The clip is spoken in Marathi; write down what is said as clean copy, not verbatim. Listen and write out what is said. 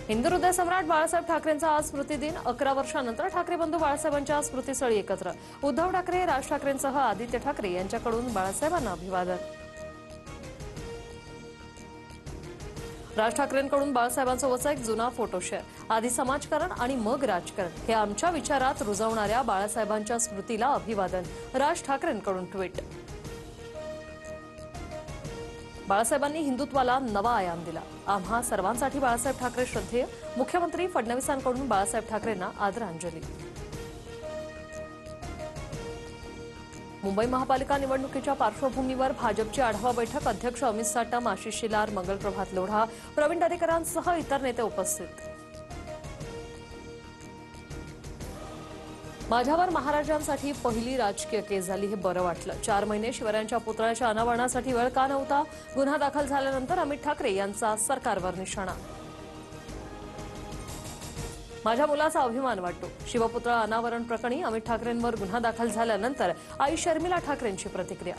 हिंदू हृदय सम्राट बाळासाहेब ठाकरेंचा आज स्मृतिदिन. 11 वर्षांनंतर ठाकरे बंधू बाळासाहेबांच्या स्मृतीस्थळी एकत्र. उद्धव ठाकरे, राज ठाकरेंसह आदित्य ठाकरे यांच्याकडून बाळासाहेबांना अभिवादन. राज ठाकरेंकडून बाळासाहेबांसोबतचा एक जुना फोटो शेअर. आधी समाजकारण आणि मग राजकारण हे आमच्या विचारात रुजवणाऱ्या बाळासाहेबांच्या स्मृतीला अभिवादन. राज ठाकरेंकडून ट्विट. बाळासाहेबांनी हिंदुत्वाला नवा आयाम दिला. आम्हा सर्वांसाठी बाळासाहेब ठाकरे श्रद्धेय. मुख्यमंत्री फडणवीसांकडून बाळासाहेब ठाकरेंना आदरांजली. मुंबई महापालिका निवडणुकीच्या पार्श्वभूमीवर भाजपची आढावा बैठक. अध्यक्ष अमित साटम, आशिष शेलार, मंगलप्रभात लोढा, प्रवीण दरेकरांसह इतर नेते उपस्थित. माझ्यावर महाराजांसाठी पहिली राजकीय केस झाली हे बरं वाटलं. 4 महिने शिवरायांच्या पुतळ्याच्या अनावरणासाठी वेळ का नव्हता? गुन्हा दाखल झाल्यानंतर अमित ठाकरे यांचा सरकारवर निशाणा. माझ्या मुलाचा अभिमान वाटतो. शिवपुतळा अनावरण प्रकरणी अमित ठाकरेंवर गुन्हा दाखल झाल्यानंतर आई शर्मिला ठाकरेंची प्रतिक्रिया.